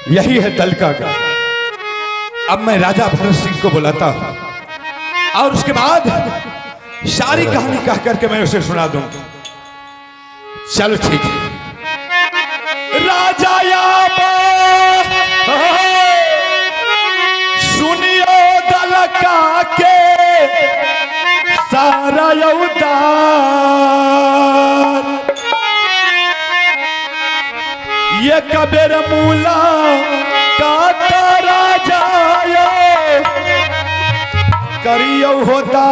यही है दलका का। अब मैं राजा भरत सिंह को बुलाता हूं और उसके बाद सारी कहानी कह करके मैं उसे सुना दूंगा। चलो ठीक है। राजा सुनियो दलका के सारा उतार, ये कबीर मूला का राजा करियो होता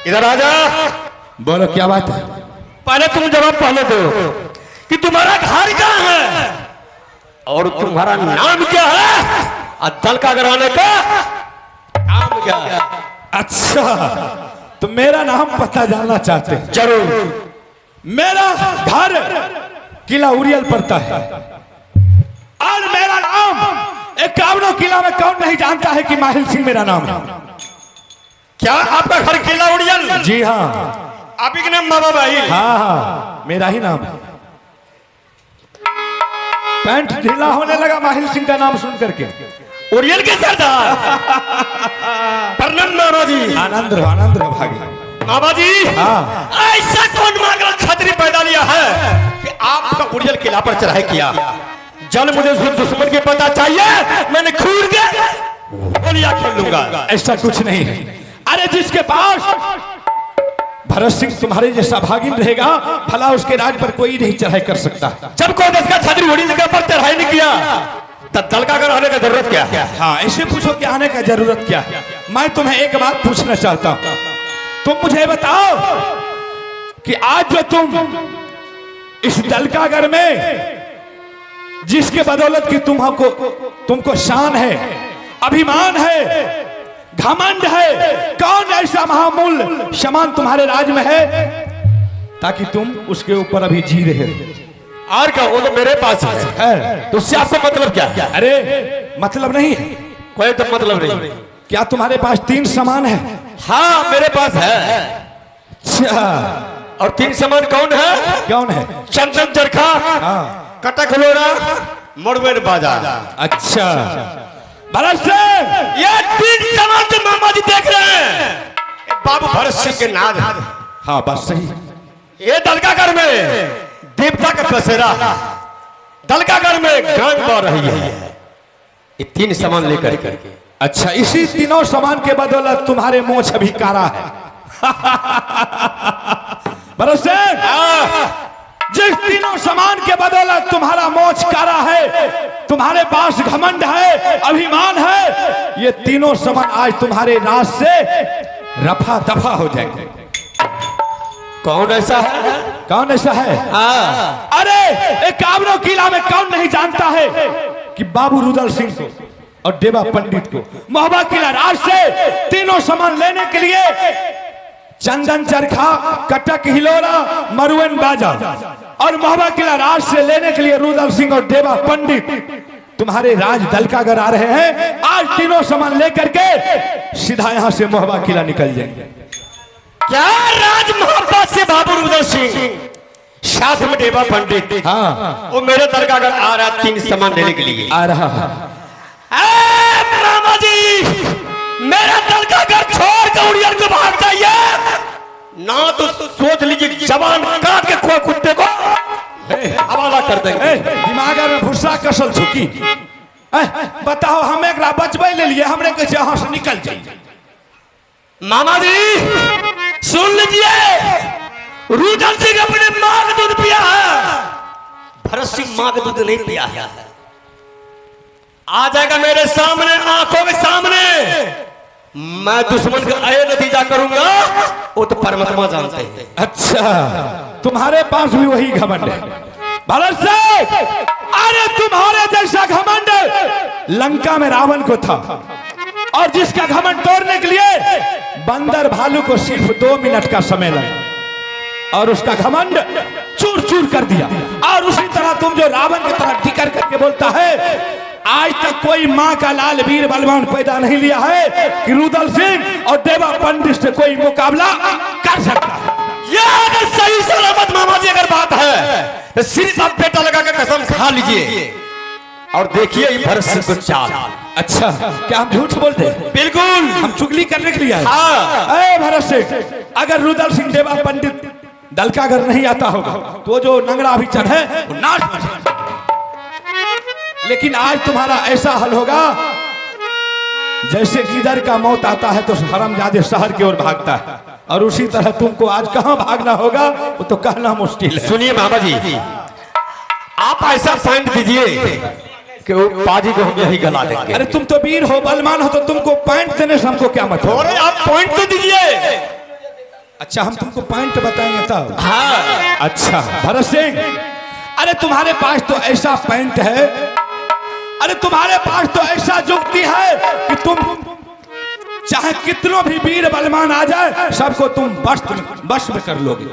इधर आजा। बोलो क्या बात है? पहले तुम जवाब पहले दो कि तुम्हारा घर कहाँ है और तुम्हारा नाम क्या है और दलका घराने का काम क्या है? अच्छा, तो मेरा नाम पता जानना चाहते हैं? जरूर। मेरा घर किला उरियल पड़ता है और मेरा नाम 51 किला में कौन नहीं जानता है कि माहिल सिंह मेरा नाम है। क्या आपका घर किला उड़ियल? जी हाँ। आप ही के नाम बाबा भाई? हाँ हाँ, मेरा ही नाम है। पैंट ढीला होने लगा माहिल सिंह का नाम सुन करके। उड़ियल के सरदार प्रणाम मामा जी। आनंद रहो भागी। मामा जी, हाँ। ऐसा कौन मांगल छतरी पैदा लिया है कि आपका उड़ियल किला पर चढ़ाई किया? जल मुझे दुश्मन के पता चाहिए, मैंने खून के गोलियां खेल लूंगा। ऐसा कुछ नहीं है। अरे जिसके पास भरत सिंह तुम्हारे जैसा भागिन रहेगा, भला उसके राज पर कोई नहीं चढ़ाई कर सकता। जब कोई देश का छतरी उड़ी जगह पर चढ़ाई नहीं किया तब दलका घर आने का जरूरत क्या है? हाँ, ऐसे पूछो कि आने का जरूरत क्या है। मैं तुम्हें एक बात पूछना चाहता हूं, तुम मुझे बताओ कि आज जो इस दलकागढ़ में जिसके बदौलत की तुमको शान है, अभिमान है, घमंड है, कौन ऐसा महामूल्य सामान तुम्हारे राज में है ताकि तुम उसके ऊपर अभी जी रहे हो? और क्या? वो तो मेरे पास है। तो उससे आपको मतलब क्या है? अरे मतलब नहीं है, कोई तो मतलब नहीं। क्या तुम्हारे पास 3 सामान है? हाँ, मेरे पास है। अच्छा, और 3 सामान कौन है? कौन है? चंदन चरखा, हाँ, कटक लोरा, मड़वेर बाजा। अच्छा, भरत सिंह, ये 3 सामान तो मामा जी देख रहे हैं, बाबू भरत सिंह के नाद है। हाँ बात सही। ये दलकागढ़ में देवता का बसेरा, दलकागढ़ में गांग बह रही है। ये 3 सामान लेकर के। अच्छा, इसी तीनों सामान के बदौलत तुम्हारे मोछ अभी कारा है। भरत सिंह, जिस तीनों सामान के बदौलत तुम्हारा मोछ कारा है, तुम्हारे पास घमंड है, अभिमान है, ये तीनों सामान आज तुम्हारे राज से रफा दफा हो जाएंगे। कौन ऐसा है? कौन ऐसा है? अरे 51 किला में कौन नहीं जानता है कि बाबू रुदल सिंह को और देवा पंडित को महोबा किला राज से तीनों सामान लेने के लिए चंदन चरखा, कटक हिलोरा, मरुवन बाजा और महोबा किला राज से लेने के लिए रुदल सिंह और देवा पंडित तुम्हारे राज दलकागढ़ आ रहे हैं। आज तीनों सामान लेकर के सीधा यहां से महोबा किला निकल जाएंगे। क्या राज मोहब्बत से बाबू रुदल सिंह साथ में देवा पंडित। हाँ वो मेरे दरगाह अगर आ रहा 3 सामान लेने के लिए आ रहा है। मामा जी मेरा दरगाह घर छोड़ के उड़ियल को भाग जाइए ना तो सोच लीजिए जवान काट के खोए कुत्ते को हवाला कर देंगे। दिमाग में भूसा कसल छुकी। बताओ हम एक बचबे ले लिए हमने कैसे यहाँ से निकल जाइए। मामा जी सुन लीजिए रुदल सिंह अपने माँ का दूध पिया है, भरत सिंह माँ का दूध नहीं पिया है। आ जाएगा मेरे सामने आंखों के सामने, मैं दुश्मन का ये नतीजा करूंगा वो तो परमात्मा जानते हैं। अच्छा तुम्हारे पास भी वही घमंड है भरत सिंह। अरे तुम्हारे जैसा घमंड लंका में रावण को था और जिसका घमंड तोड़ने के लिए बंदर भालू को सिर्फ 2 मिनट का समय लगा और उसका घमंड चूर चूर कर दिया। और उसी तरह तुम जो रावण की तरह टिकर करके बोलता है, आज तक कोई माँ का लाल वीर बलवान पैदा नहीं लिया है कि रुदल सिंह और देवा पंडित से कोई मुकाबला कर सकता है। ये अगर सही सलामत मामा जी अगर बात है तो सिर्फ आप बेटा लगा के कसम खा लीजिए और देखिए ये भरत सिंह को चाल। अच्छा क्या हम झूठ बोल रहे हैं? बिल्कुल हम चुगली करने के लिए आए। हाँ। ए भरत सिंह अगर रुदल सिंह देवा पंडित दल का अगर नहीं आता होगा तो वो जो नंगड़ा अभी चढ़े वो नाच बजे। लेकिन आज तुम्हारा ऐसा हल होगा जैसे गिदर का मौत आता है तो हरामजादे शहर की ओर भागता है और उसी तरह तुमको आज कहां भागना होगा वो तो कहना मुश्किल है। सुनिए मामा जी आप ऐसा पॉइंट दीजिए कि वो पाजी को हम यही गला देंगे। अरे तुम तो वीर हो बलवान हो तो तुमको पॉइंट देने से हमको क्या मतलब? अरे आप पॉइंट तो दीजिए। अच्छा हम तुमको पॉइंट बताएंगे तब। हाँ। अच्छा भरत सिंह अरे तुम्हारे पास तो ऐसा पॉइंट है, अरे तुम्हारे पास तो ऐसा युक्ति है कि तुम चाहे कितनों भी वीर बलवान आ जाए सबको तुम बस में कर लोगे।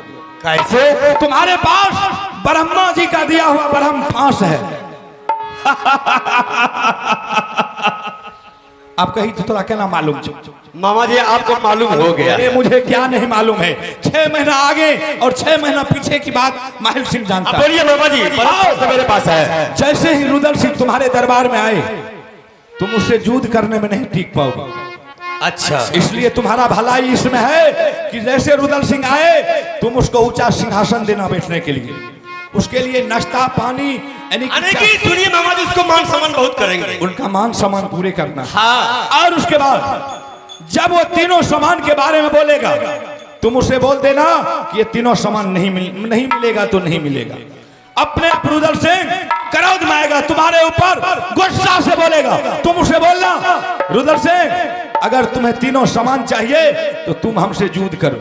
कैसे? तुम्हारे पास ब्रह्मा जी का दिया हुआ ब्रह्म फांस है। आप कहीं तो थोड़ा कहना मालूम मामा जी आपको मालूम हो गया? अरे मुझे क्या नहीं मालूम है। 6 महीना आगे और 6 महीना पीछे की बात माहिल सिंह जानता है। बोलिए मामा जी तो मेरे पास है। जैसे ही रुदल सिंह तुम्हारे दरबार में आए तुम उससे युद्ध करने में नहीं टीक पाओगे। अच्छा इसलिए तुम्हारा भलाई इसमें है कि जैसे रुदल सिंह आए तुम उसको ऊंचा सिंहासन देना बैठने के लिए, उसके लिए नाश्ता पानी सुनिए मामा जी उसको मान सम्मान बहुत करेंगे, उनका मान सम्मान पूरे करना। हाँ। और उसके बाद जब वो तीनों सामान के बारे में बोलेगा तुम उसे बोल देना कि ये तीनों सामान नहीं मिलेगा तो नहीं मिलेगा। अपने रुदल सिंह क्रोध में आएगा तुम्हारे ऊपर, गुस्सा से बोलेगा, तुम उसे बोलना रुदल सिंह अगर तुम्हें तीनों सामान चाहिए तो तुम हमसे युद्ध करो।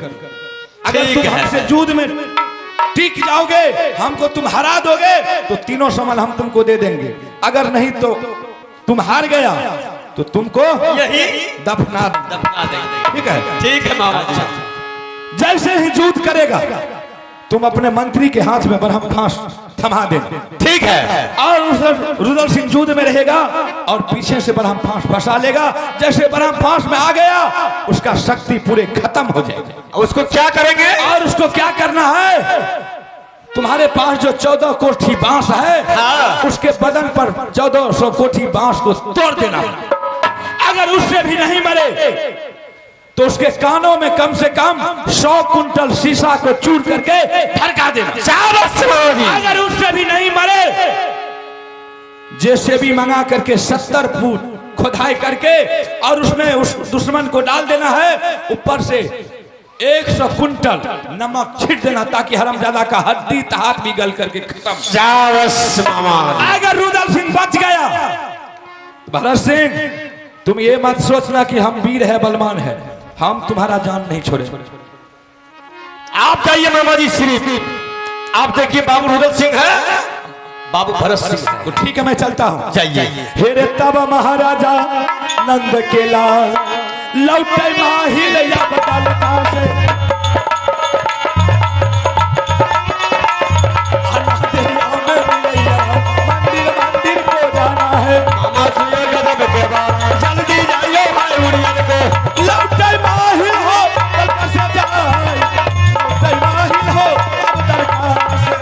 अगर तुम हमसे युद्ध में टीक जाओगे हमको तुम हरा दोगे तो तीनों सामान हम तुमको दे देंगे, अगर नहीं तो तुम हार गया तो तुमको यही दफना देंगे। ठीक है? ठीक है मामा जी। जैसे ही युद्ध करेगा तुम अपने मंत्री के हाथ में बरहम फांस थमा देना। ठीक है। और उस रुदल सिंह युद्ध में रहेगा और पीछे से बरहम फांस फंसा लेगा। जैसे बरहम फांस में आ गया उसका शक्ति पूरे खत्म हो जाएगा। उसको क्या करेंगे? और उसको क्या करना है, तुम्हारे पास जो 14 कोठी बांस है हाँ। उसके बदन पर 1400 कोठी बांस को तोड़ देना। अगर उससे भी नहीं मरे तो उसके कानों में कम से कम 100 कुंटल शीशा को चूर करके फरका देना। अगर उससे भी नहीं मरे जेसीबी मंगा करके 70 फुट खुदाई करके और उसमें उस दुश्मन को डाल देना है, ऊपर से 100 कुंटल नमक छीट देना ताकि हरामजादा का हड्डी तहात भी गल करके खत्म। अगर रुदल सिंह बच गया, भरत सिंह तुम ये मत सोचना कि हम वीर है बलवान है, हम तुम्हारा जान नहीं छोड़े। आप जाइए मामा जी सिर्फ आप देखिए बाबू रुदल सिंह है, बाबू भरत सिंह है। तो ठीक है मैं चलता हूँ। जाइए। हेरे तब महाराजा नंद के लाल लौटे माहिल या बदलता से मंदिर मंदिर को जाना है। जल्दी जाइए भाई उड़ियल को। लौटे माहिल हो बल से जाए, लौटे माहिल हो अब दरगाह से।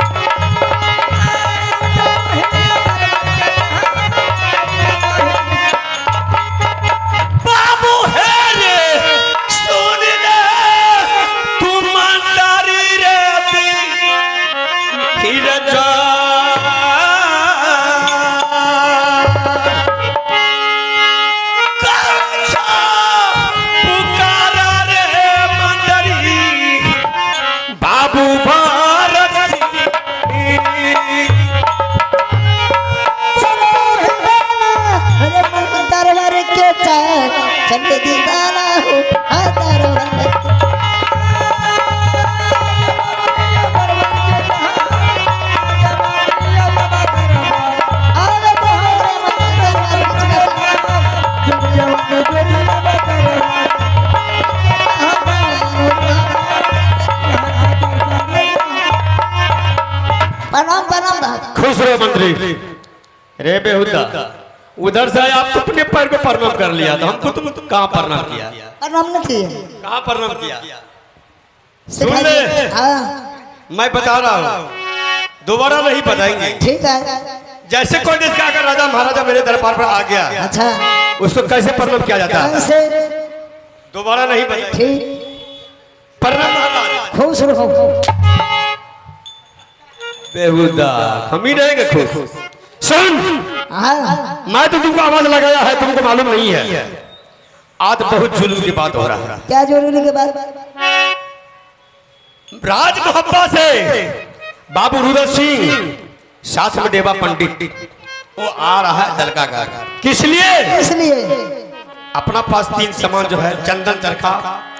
खुश रहो मंत्री। रे बेहुदा, उधर से आप तो अपने पैर को प्रणाम कर लिया था, हमको तुम कहाँ प्रणाम किया? प्रणाम नहीं किए, कहाँ प्रणाम किया? सुन सिखा ले, दिए। हाँ मैं बता रहा हूँ, दोबारा नहीं बताएंगे। ठीक है। जैसे कोई देश का अगर राजा महाराजा मेरे दरबार पर आ गया, अच्छा उसको कैसे प्रणाम किया जाता है? कैसे? दोबारा नहीं बताएंगे। ठीक, प्रणाम महाराज। खुश रहो। बेहुदा, हम ही रहेंगे खुश। सुन, हाँ मैं तो तुमको आवाज लगाया है, तुमको मालूम नहीं है। आज बहुत जुल्म की बात हो रहा है। क्या जरूरी के बाद? राज मोहब्बा से बाबू रुदल सिंह साथ में देवा पंडित वो आ रहा है दलका का। किस लिए? इसलिए अपना पास 3 सामान जो है, चंदन चरखा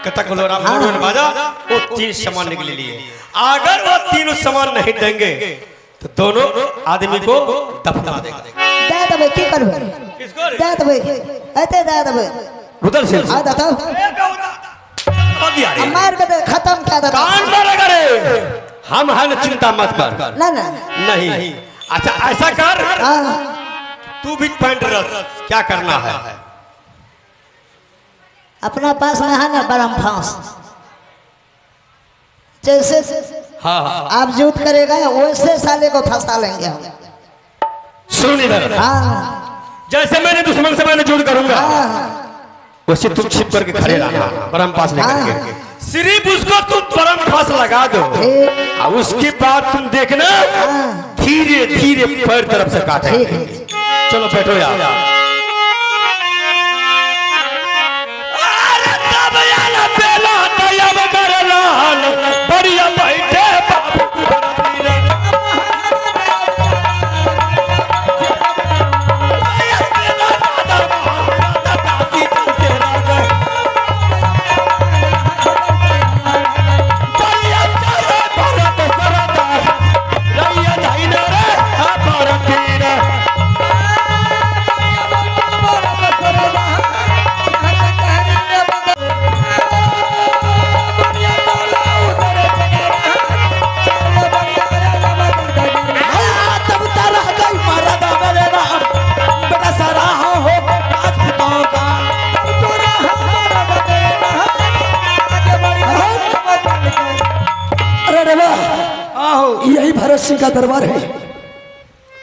कथक लोरा मोड़ बाजा, वो 3 सामान निकले लिए। अगर वो 3 सामान नहीं देंगे तो दोनों आदमी को दफना देगा। दे दबे की करबे? किसको? दे दबे, ऐसे दे दबे। रुदल सिंह हाँ बताओ, मार के दे, खत्म क्या दे? कान मारा करे, हम है न, चिंता मत कर। ना ना नहीं, अच्छा ऐसा कर, हाँ तू भी पैंट रख, क्या करना है? अपना पास में है ना बरम फांस, जैसे हाँ आप जूत करेगा वैसे साले को फंसा लेंगे हम। सुन इधर, हाँ जैसे मैंने दुश्मन से मैंने जुड़ करूंगा, हाँ वैसे तुम छिप करके खड़े रहना, परम पास लेकर के। सिर्फ उसको तुम परम पास लगा दो, ठीक। और उसके बाद तुम देखना हाँ। धीरे धीरे पैर तरफ से काटेंगे। ठीक। चलो बैठो यार। अरे तब यार बेला तयब कर लाल, बढ़िया बैठे बाबू बरतीरे। यही भरत सिंह का दरबार है।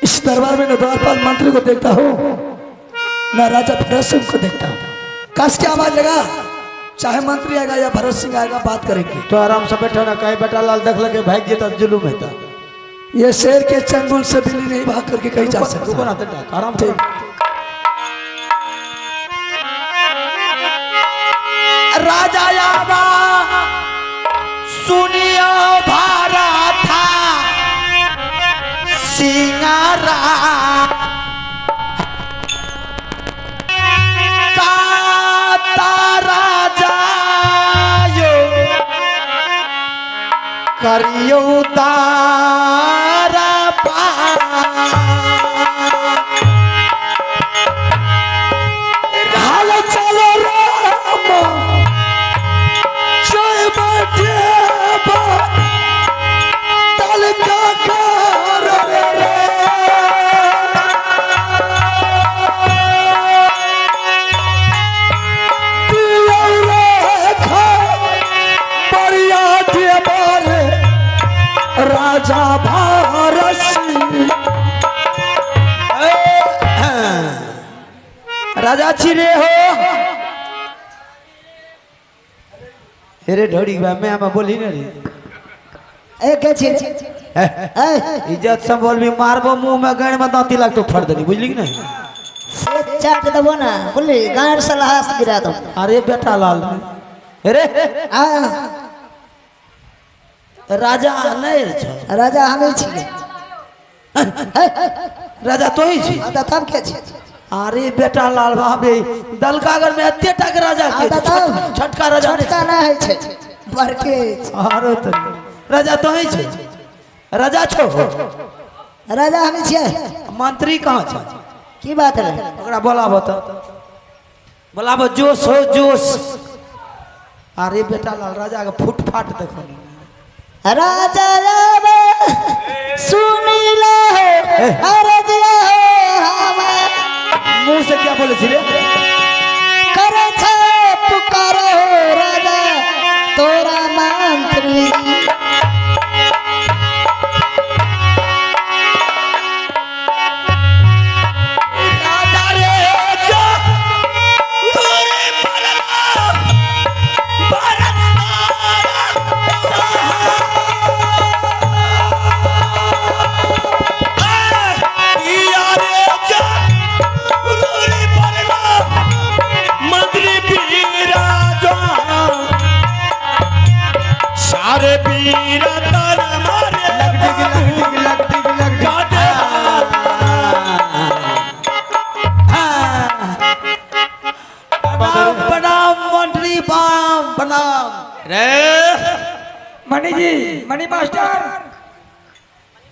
इस दरबार में न द्वारपाल मंत्री को देखता हो, न राजा भरत सिंह को देखता हो। कस क्या आवाज लगा, चाहे मंत्री आएगा या भरत सिंह आएगा, बात करेंगे। तो आराम से बैठो ना, कहीं बेटा लाल देख लगे भाग गए तो जुलूम है। था ये शेर के चंगुल से बिल्ली नहीं भाग करके कहीं जा सकता। आराम से। राजा यावा सुनियो भारा था सिंगारा काता राजा यो करियो तारा पा चलो राम जय बटेबा तलका कर रे दियो रेखा बढ़िया देवर राजा भारत सिंह। राजा चिरे हो अरे ढोड़ी बा मैं आमा बोली ना रे। ए के छी इज्जत से बोल भी मारबो मुंह में गण में दांती लाग तो फड़ देनी, बुझली कि नहीं? से चाट दबो ना, बोली गांड से लहास गिरा दो। अरे बेटा लाल, अरे हाँ राजा नहीं छ, राजा हमें छी। राजा तो ही छी। आता तब के छी? अरे बेटा लाल बाबे दलकागर में अत्ते टक राजा के आता तब छटका राजा छटका ना है छे, बरके अरे तो राजा तो ही छी। राजा छो, राजा हमें छी। मंत्री कहाँ छ? की बात है? ओकरा बोलाबो तो बोलाबो, जोश हो जोश। अरे बेटा लाल राजा के फुट फाट देखो। राजा आवे सुनी ले बोले छी रे करे छे पुकारो राजा तोरा मंत्री सारे पीरा तर मारे प्रणाम मंत्री प्रणाम रे मणि जी मणि मास्टर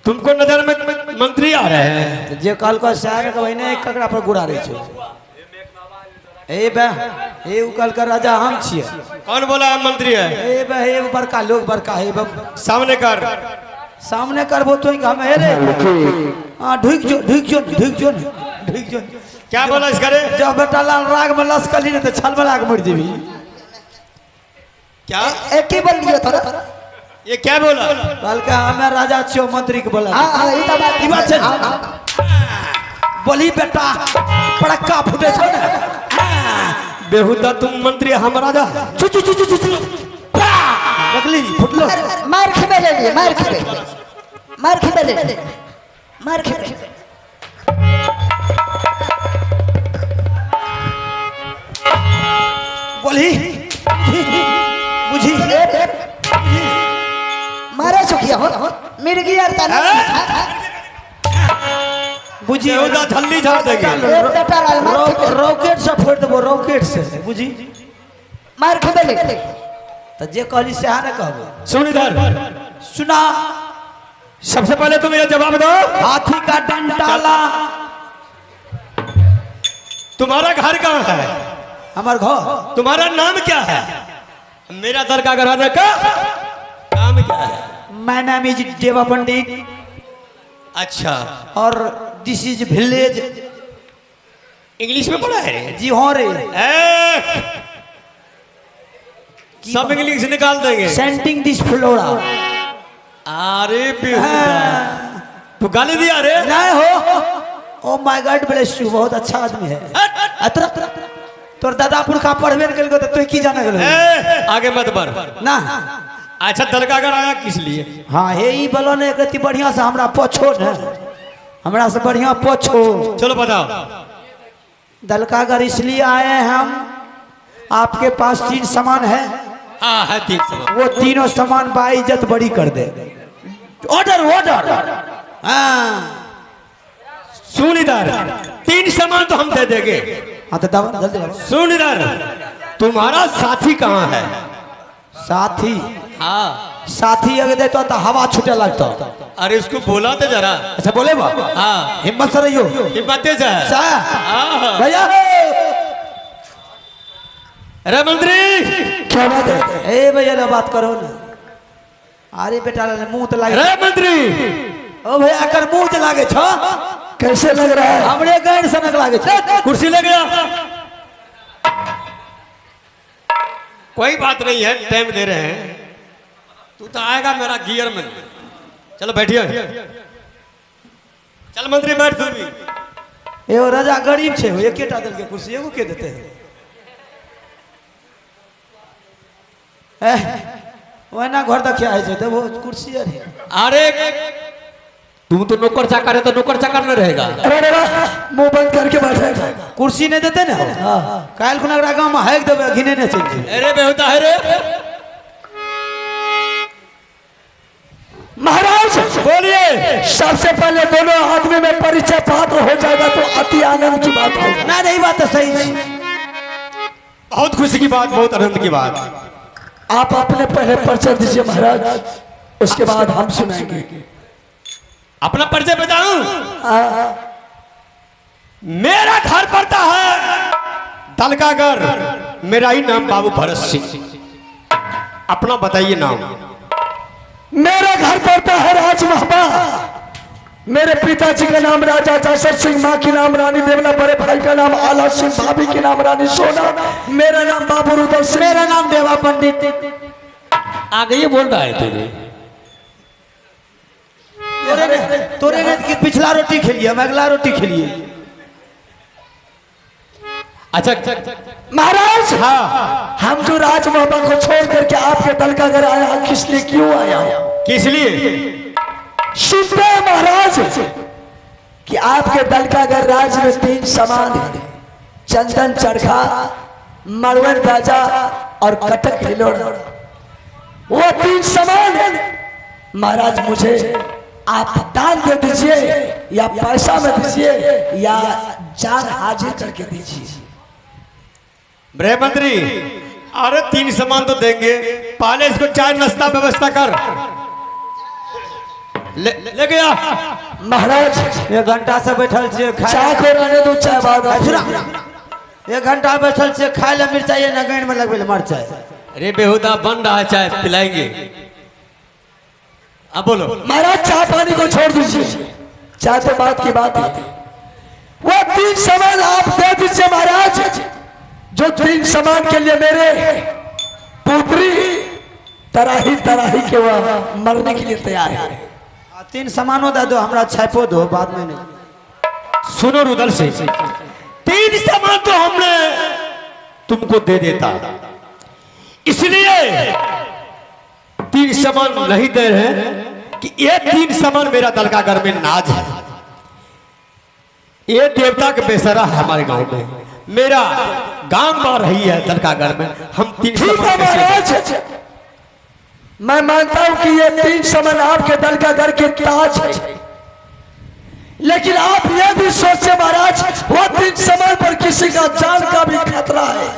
तुमको नजर में मंत्री आ रहे हैं जे कल को शहर के बहिने ककरा पर गुड़ा रहे छे ए बे ए कल का राजा हम छिए कौन बोला है मंत्री है ए बे ए बड़का लोग बड़का है बे सामने कर सामने करबो तो हम हे रे हां ढुक जो क्या बोला इस करे जब बेटा लाल राग में लसकली ने तो छल में लाग मर जेबी क्या एक ही बोल लियो तोरा ये क्या बोला कल के हमें राजा छियो मंत्री के बोला हां हां ई त बात छे बोली बेटा पड़का फुटे छो ना बेहुदा तुम मंत्री हम राजा चु बगली फुटलो मार खेबे ले लिए मार खेबे ले मार खेबे बोली बुझी मारे छुकिया हो मिर्गी यार तना बुझी बेहुदा झल्ली झाड़ देंगे बेटा लाल मार खेबे रॉकेट से फोड़ देबो रॉकेट से बुझी मार खेबे ले तो जे कहली से हा न कहबो सुन इधर सुना सबसे पहले तुम ये जवाब दो हाथी का डंडाला तुम्हारा घर कहाँ है हमार घर तुम्हारा नाम क्या है मेरा दर का घराना का काम क्या है माय नेम इज देवा पंडित अच्छा और दिस इज विलेज इंग्लिश में पढ़ा है जी हाँ रे सब इंग्लिश निकाल देंगे सेंटिंग दिस फ्लोरा अरे तू गाली दिया रे नहीं हो oh my God bless you बहुत अच्छा आदमी है अतरा तोर दादा पुरखा पढ़बे गेल तो तू की जाने गेल आगे मत बढ़ ना अच्छा दलकागर आया किस लिए हाँ हे ई बोलो ने एकती बढ़िया से हमरा पोछो न हमरा से बढ़िया पोछो चलो बताओ दलकागर इसलिए आए हैं हम आपके पास 3 सामान है हाँ है 3 सामान वो तीनों सामान बाइज्जत बड़ी कर दे ऑर्डर हाँ सुन इधर 3 सामान तो हम दे देंगे हाँ तो दबा जल्दी दबा सुन इधर तुम्हारा साथी कहाँ है साथी हाँ साथी अगर दे तो हवा छूटे लगता अरे उसको बोला तो जरा अच्छा बोले बा हाँ हिम्मत से रहियो हिम्मत तेज है सा हाँ। भैया अरे मंत्री क्या बात है ए भैया ना बात करो ना अरे बेटा मुंह तो लागे अरे मंत्री ओ भैया कर मुंह तो लागे छो कैसे लग रहा है हमरे गैर सनक लागे छो कुर्सी ले गया कोई बात नहीं है टाइम दे रहे हैं तू तो आएगा मेरा गियर में चलो बैठिए चल मंत्री बैठ तू भी एगो राजा गरीब छे हो एकेटा दल के कुर्सी एगो के देते हैं वना घर देखिया है तो वो कुर्सी अरे तुम तो नौकर चाकर है तो नौकर चाकर न रहेगा मुंह बंद करके बैठे कुर्सी नहीं देते ना काल खुना गांव में हैक देबे घिने ने चल जी अरे बेहुदा है रे महाराज बोलिए सबसे पहले दोनों आदमी में परिचय पात्र हो जाएगा तो अति आनंद की बात होगी ना नहीं बात तो सही है बहुत खुशी की बात बहुत आनंद की बात आप अपने पहले परिचय दीजिए महाराज उसके बाद हम सुनाएंगे अपना परिचय बताऊं मेरा घर पड़ता है दलकागर मेरा ही नाम बाबू भरत सिंह अपना बताइए नाम मेरा घर पड़ता है राजमहबा मेरे पिताजी का नाम राजा जासर सिंह, माँ की नाम रानी देवला, बड़े भाई का नाम आला सिंह, भाभी की नाम रानी सोना, मेरा नाम बाबू रुदल सिंह, मेरा नाम देवा पंडित। आगे ये बोल रहा है तुझे। तोरे ने कि पिछला रोटी खेलिए, हम अगला रोटी खेलिए। अच्छा महाराज, हाँ, हम जो राज मोहब्बत को छोड़ करके आपके दल का घर आया, किस लिए, क्यों आया? किस लिए? सुनते हैं महाराज कि आपके दल का घर राज में 3 सामान है, चंदन चरखा, मरवन राजा और कटक हिलोड़ा। वो 3 सामान है महाराज, मुझे आप दान दे दीजिए, या पैसा में दीजिए, या जान हाजिर करके दीजिए। गृह मंत्री, अरे 3 सामान तो देंगे, पहले इसको चाय नाश्ता व्यवस्था कर। ले गया महाराज 1 घंटा से बैठल छे, चाय को रहने दो, चाय बाद 1 घंटा बैठल छे, खाए ला मिर्चाई ना गैंड में लगवे मरचाई। अरे बेहुदा बन रहा है, चाय पिलाएंगे। अब बोलो महाराज, चाय पानी को छोड़ दीजिए, चाय तो बात की बात है। वो 3 सामान आप दे दीजिए महाराज, जो 3 सामान के लिए मेरे पुत्री तराही के वह मरने के लिए तैयार है। 3 सामानों दे दो, हमरा छापो दो, बाद में नहीं। सुनो रुदल सिंह, 3 सामान तो हमने तुमको दे देता, इसलिए 3 सामान नहीं दे रहे कि ये 3 सामान मेरा दल का घर में नाज है। ये देवता के बेसरा है हमारे गांव में, मेरा गांव बार रही है दल का घर में, हम 3 सामान महाराज, मैं मानता हूं कि ये 3 सामान आपके दल का घर के ताज है, लेकिन आप ये भी सोचे महाराज, वो 3 सामान पर किसी का जान का भी खतरा है।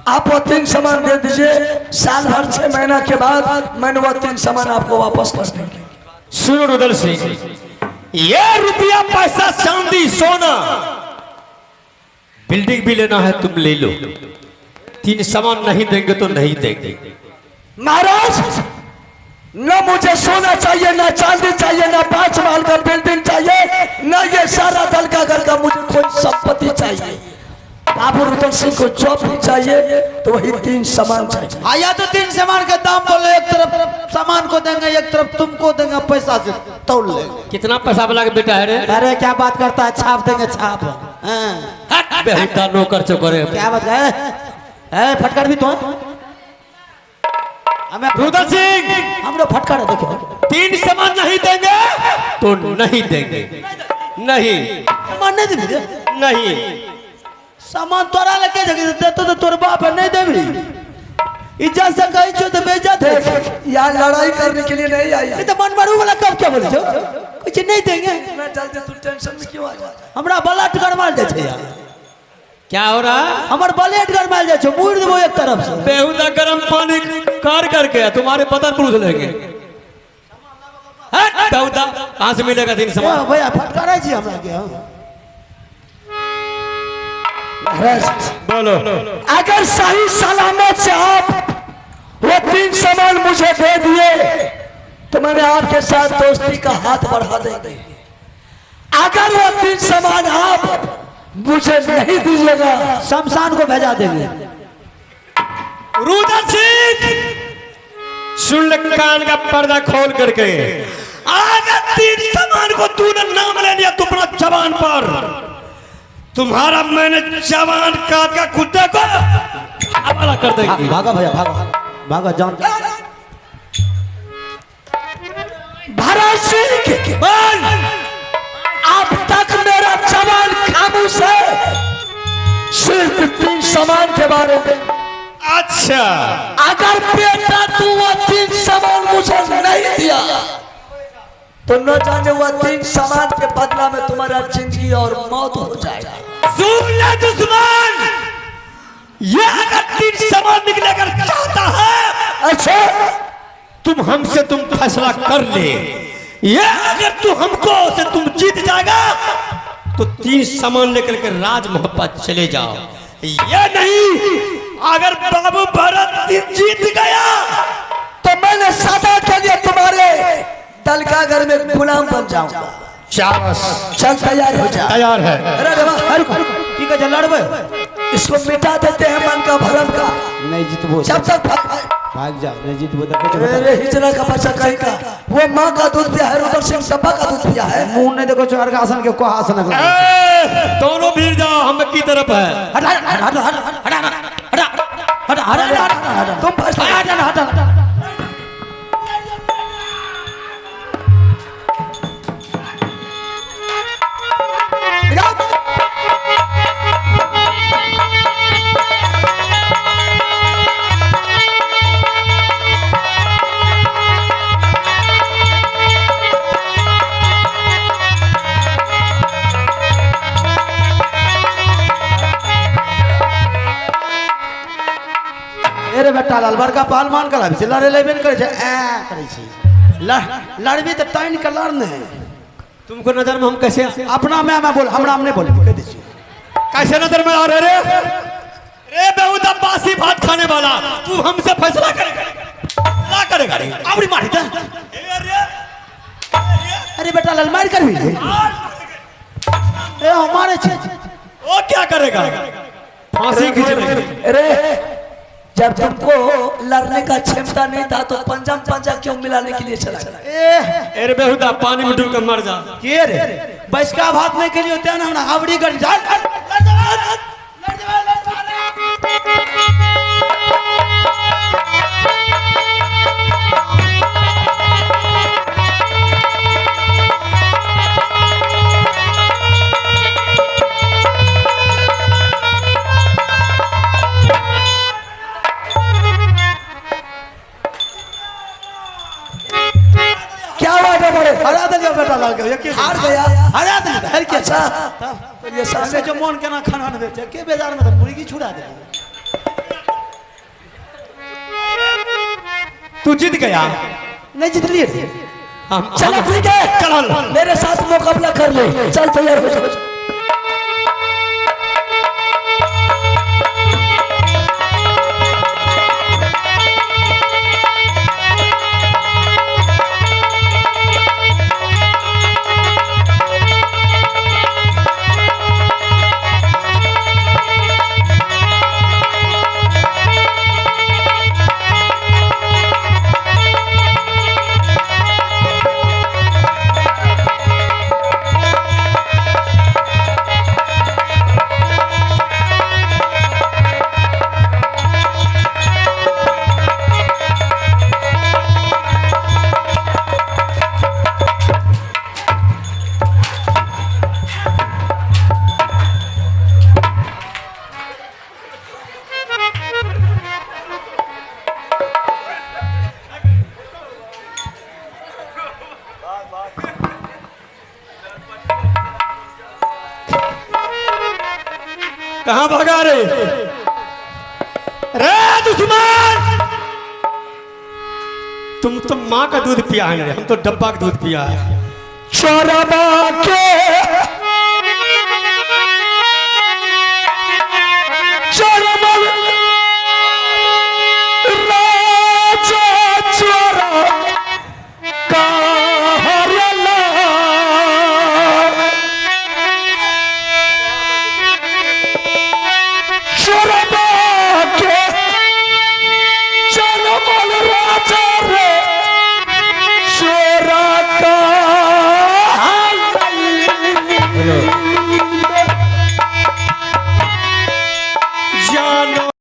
आप वो 3 सामान दे दीजिए, साल भर 6 महीना के बाद मैंने वो 3 सामान आपको वापस कर देंगे। सुनो रुदल सिंह, ये रुपया पैसा चांदी सोना बिल्डिंग भी लेना है तुम ले लो, 3 सामान नहीं देंगे तो नहीं देंगे। महाराज, न मुझे सोना चाहिए, ना चांदी चाहिए, ना 5 महल का बिल्डिंग चाहिए, न ये सारा दल का घर का मुझे कोई संपत्ति चाहिए। बाबू रुदल सिंह को जो भी चाहिए तो वही 3 सामान चाहिए। आया तो 3 सामान के दाम बोलो, एक तरफ सामान को देंगे, एक तरफ तुमको देंगे, पैसा से तोड़ लेंगे। कितना पैसा वाला के बेटा है रे? अरे क्या बात करता है, छाप देंगे, छाप। हाँ। बेहुदा नौकर चोकर क्या बात है, फटकार भी तो हमें रुदल सिंह, हम लोग फटकार देखो, 3 सामान नहीं देंगे तो नहीं देंगे, नहीं सामान नहीं देंगे, नहीं सामान तोरा लेके देते तो तोर बाप नहीं देवी, इज्जत से कही छो तो बेइज्जत है। यहाँ लड़ाई करने के लिए नहीं आई है। तो मन मारू वाला कब क्या बोले छो, कुछ नहीं देंगे। मैं जल्दी, तू टेंशन में क्यों आ जाता? हमरा ब्लड गरमाल दे छे यार, क्या हो रहा है? हमर ब्लड गरमाल दे छो, मुड़ देबो एक तरफ से। बेहुदा गर्म पानी कार करके तुम्हारे पता पूछ लेंगे। बेहुदा कहाँ से मिलेगा 3 सामान? भैया फटकारा जी हमरा के। बोलो, अगर सही सलामत से आप वो 3 सामान मुझे दे दिए तो मैंने आपके साथ दोस्ती का हाथ बढ़ा देंगे। अगर वो 3 सामान आप मुझे नहीं दीजिएगा, शमशान को भेजा देंगे। रुदल सिंह, सुन ले कान का पर्दा खोल करके, अगर 3 सामान को तूने नाम ले लिया तो अपना जवान पर, तुम्हारा मैंने जवान काट का कुत्ते को हवाला कर देंगे। भागा भैया, भागा भागा, जान। भरत सिंह, बोल, अब तक मेरा जवान खामोश है, सिर्फ 3 सामान के बारे में। अच्छा, अगर बेटा तू वो 3 सामान मुझे नहीं दिया तो न जाने वो 3 सामान के बदला में तुम्हारा जिंदगी और मौत हो जाएगा। सुन ले दुश्मन, ये अगर 3 सामान निकलेगा चाहता है, अच्छा तुम हमसे तुम फैसला कर ले, ये अगर तू हमको से तुम जीत जाएगा तो 3 सामान लेकर के राज मोहब्बत चले जाओ। ये नहीं, अगर बाबू भरत सिंह जीत गया तो मैंने सदा के लिए तुम्हारे तलका घर में गुलाम बन जाऊंगा। शाबाश, चल तैयार हो जा। तैयार है। अरे की कह लड़बे इसको मिटा देते हैं मन का भरम का। नहीं जीतबो, जब तक भाग जा, नहीं जीतबो तो अरे हिजरा का बच्चा कहीं का वो माँ का दूध पिया है, रुद्र सिंह सपा का दूध पिया है। मुंह नहीं देखो चोर का आसन के को आसन लगा। दोनों भीड़ जाओ, हम की तरफ है। हटा हटा हटा हटा हटा हटा हटा तुम फर्स्ट हटा हटा। अरे बेटा लाल बड़का पहलवान कला भी लड़े लेबे करे छै ए करे छी लड़बी त टाइन के लड़ने तुमको नजर में हम कैसे अपना मैं बोल हमरा हम नहीं बोल कह दे छी कैसे नजर में आ रहे रे? रे बेहुदा बासी भात खाने वाला, तू हमसे फैसला करेगा रे? अपनी मारी था। अरे बेटा लाल मार कर भी ए हमारे छे वो क्या करेगा? फांसी खींच लेंगे। अरे जब तुमको लड़ने का क्षमता नहीं था तो पंजम पंजा क्यों मिलाने के लिए चला? अरे बेहुदा पानी में डूब कर मर जा। के रे बैसका भात नहीं के लिए होते ना हमरा हावड़ी कर जा। क्या बात है बड़े? हरा दिया बेटा लाल के हार गया। हरा दिया हर के अच्छा तो ये सामने जो मन के ना खाना न बेचे के बाजार में तो मुर्गी छुड़ा दे। तू जीत गया। नहीं जीत लिए चलो ठीक है, चल मेरे साथ मुकाबला कर ले। चल तैयार हो जा। कहां भागा रे? रे दुश्मन, तुम तो माँ का दूध पिया है, हम तो डब्बा का दूध पिया है। चोरबा के